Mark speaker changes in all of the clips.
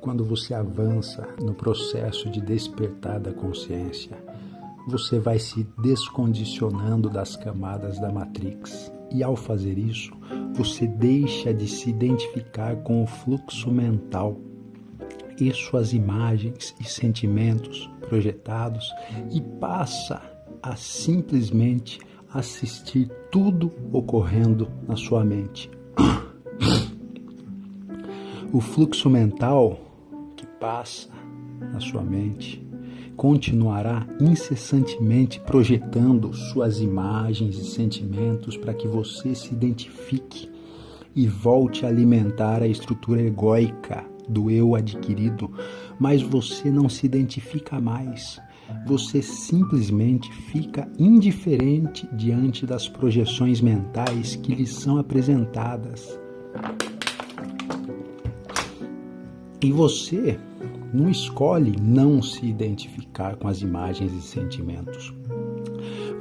Speaker 1: quando você avança no processo de despertar da consciência, você vai se descondicionando das camadas da Matrix. E ao fazer isso, você deixa de se identificar com o fluxo mental e suas imagens e sentimentos projetados e passa a simplesmente assistir tudo ocorrendo na sua mente. O fluxo mental que passa na sua mente continuará incessantemente projetando suas imagens e sentimentos para que você se identifique e volte a alimentar a estrutura egóica do eu adquirido, mas você não se identifica mais. Você simplesmente fica indiferente diante das projeções mentais que lhe são apresentadas. E você não escolhe não se identificar com as imagens e sentimentos.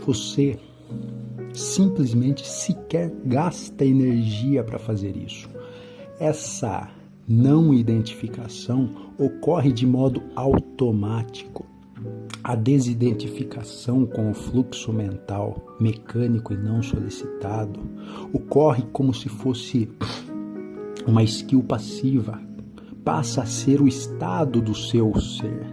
Speaker 1: Você simplesmente sequer gasta energia para fazer isso. Essa não identificação ocorre de modo automático. A desidentificação com o fluxo mental mecânico e não solicitado ocorre como se fosse uma skill passiva. Passa a ser o estado do seu ser,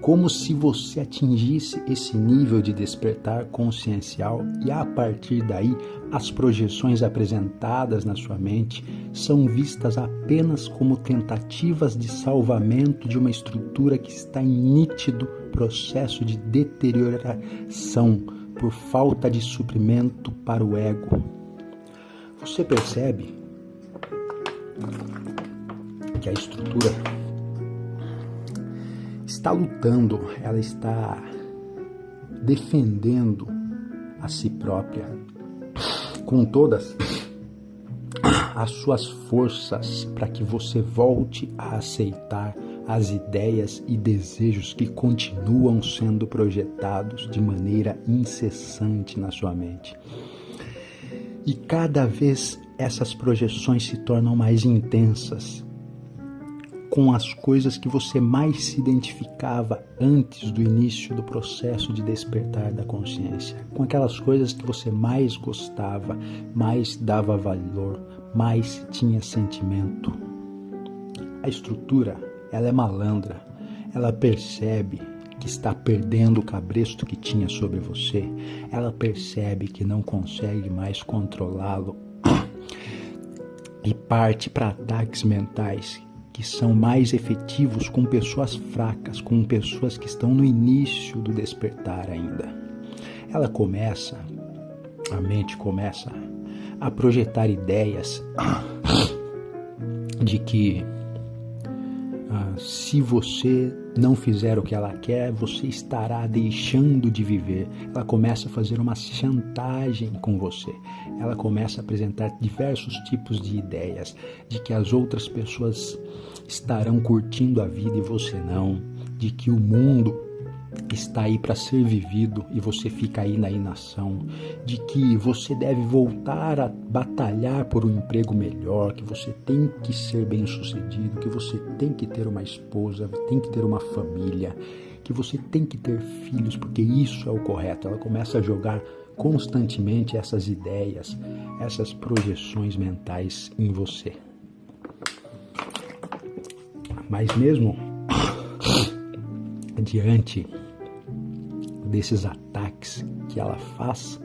Speaker 1: como se você atingisse esse nível de despertar consciencial e a partir daí as projeções apresentadas na sua mente são vistas apenas como tentativas de salvamento de uma estrutura que está em nítido processo de deterioração por falta de suprimento para o ego. Você percebe que a estrutura está lutando, ela está defendendo a si própria com todas as suas forças para que você volte a aceitar as ideias e desejos que continuam sendo projetados de maneira incessante na sua mente. E cada vez essas projeções se tornam mais intensas com as coisas que você mais se identificava antes do início do processo de despertar da consciência, com aquelas coisas que você mais gostava, mais dava valor, mais tinha sentimento. A estrutura, ela é malandra, ela percebe que está perdendo o cabresto que tinha sobre você, ela percebe que não consegue mais controlá-lo e parte para ataques mentais que são mais efetivos com pessoas fracas, com pessoas que estão no início do despertar ainda. A mente começa a projetar ideias de que se você não fizer o que ela quer, você estará deixando de viver. Ela começa a fazer uma chantagem com você. Ela começa a apresentar diversos tipos de ideias, de que as outras pessoas estarão curtindo a vida e você não, de que o mundo está aí para ser vivido e você fica aí na inação, de que você deve voltar a batalhar por um emprego melhor, que você tem que ser bem-sucedido, que você tem que ter uma esposa, tem que ter uma família, que você tem que ter filhos, porque isso é o correto. Ela começa a jogar constantemente essas ideias, essas projeções mentais em você. Mas mesmo diante desses ataques que ela faz,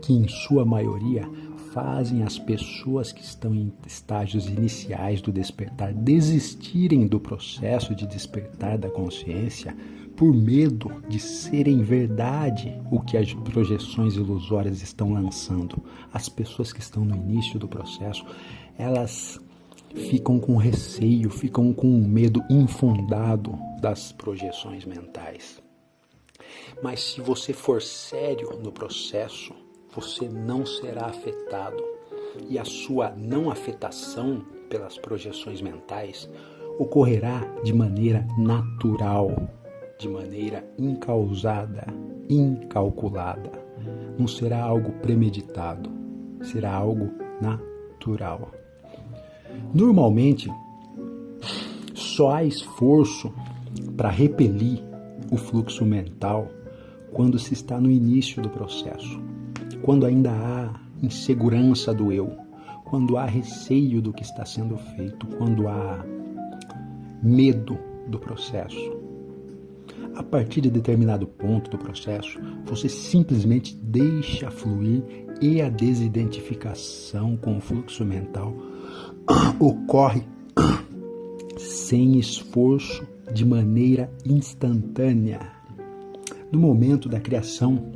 Speaker 1: que em sua maioria fazem as pessoas que estão em estágios iniciais do despertar desistirem do processo de despertar da consciência por medo de serem verdade o que as projeções ilusórias estão lançando. As pessoas que estão no início do processo, elas ficam com receio, ficam com um medo infundado das projeções mentais. Mas se você for sério no processo, você não será afetado. E a sua não afetação pelas projeções mentais ocorrerá de maneira natural, de maneira incausada, incalculada. Não será algo premeditado, será algo natural. Normalmente, Só há esforço para repelir o fluxo mental quando se está no início do processo, quando ainda há insegurança do eu, quando há receio do que está sendo feito, quando há medo do processo. A partir de determinado ponto do processo, você simplesmente deixa fluir e a desidentificação com o fluxo mental ocorre sem esforço, de maneira instantânea. No momento da criação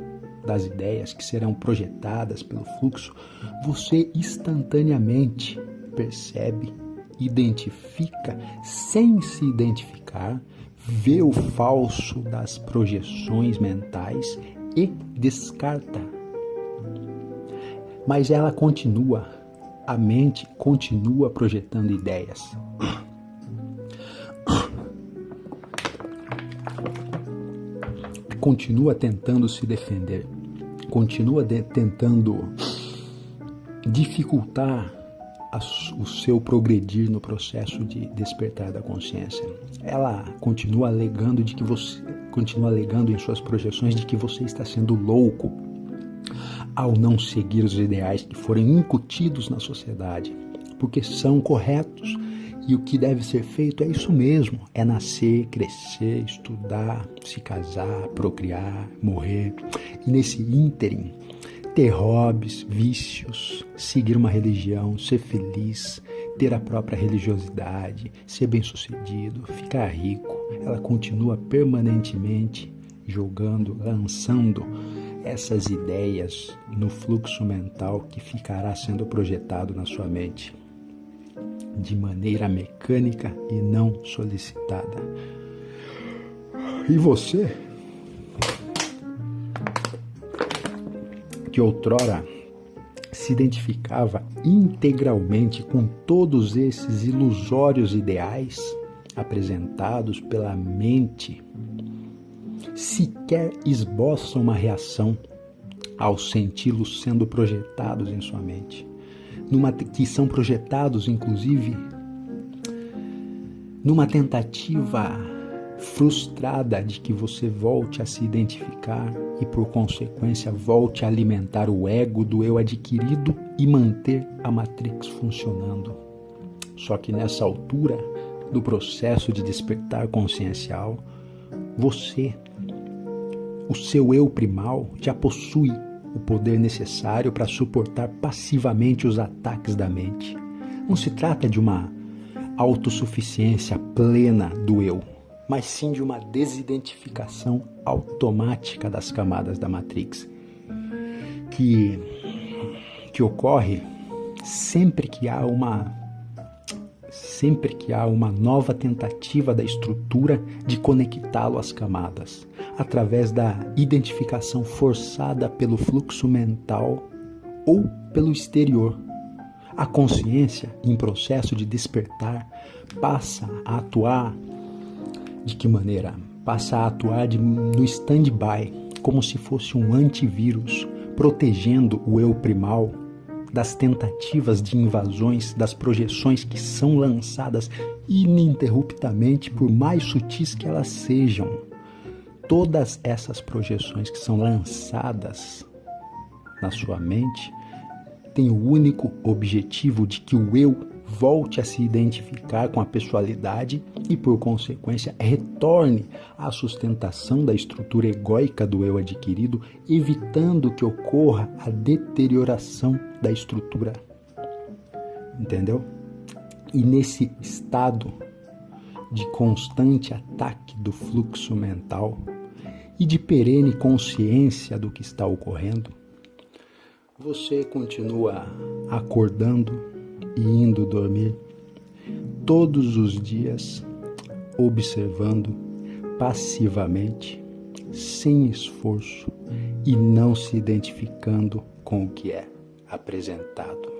Speaker 1: das ideias que serão projetadas pelo fluxo, você instantaneamente percebe, identifica, sem se identificar, vê o falso das projeções mentais e descarta. Mas ela continua, a mente continua projetando ideias. Continua tentando se defender, continua tentando dificultar o seu progredir no processo de despertar da consciência. Ela continua alegando em suas projeções de que você está sendo louco ao não seguir os ideais que foram incutidos na sociedade, porque são corretos. E o que deve ser feito é isso mesmo, é nascer, crescer, estudar, se casar, procriar, morrer. E nesse ínterim, ter hobbies, vícios, seguir uma religião, ser feliz, ter a própria religiosidade, ser bem-sucedido, ficar rico. Ela continua permanentemente lançando essas ideias no fluxo mental que ficará sendo projetado na sua mente, de maneira mecânica e não solicitada. E você, que outrora se identificava integralmente com todos esses ilusórios ideais apresentados pela mente, sequer esboça uma reação ao senti-los sendo projetados em sua mente. Que são projetados, inclusive, numa tentativa frustrada de que você volte a se identificar e, por consequência, volte a alimentar o ego do eu adquirido e manter a Matrix funcionando. Só que nessa altura do processo de despertar consciencial, você, o seu eu primal, já possui o poder necessário para suportar passivamente os ataques da mente. Não se trata de uma autossuficiência plena do eu, mas sim de uma desidentificação automática das camadas da Matrix, que ocorre sempre que há uma nova tentativa da estrutura de conectá-lo às camadas, através da identificação forçada pelo fluxo mental ou pelo exterior. A consciência, em processo de despertar, passa a atuar de que maneira? Passa a atuar no stand-by, como se fosse um antivírus, protegendo o eu primal das tentativas de invasões, das projeções que são lançadas ininterruptamente, por mais sutis que elas sejam. Todas essas projeções que são lançadas na sua mente têm o único objetivo de que o eu volte a se identificar com a pessoalidade e, por consequência, retorne à sustentação da estrutura egóica do eu adquirido, evitando que ocorra a deterioração da estrutura. Entendeu? E nesse estado de constante ataque do fluxo mental e de perene consciência do que está ocorrendo, você continua acordando e indo dormir todos os dias, observando passivamente, sem esforço e não se identificando com o que é apresentado.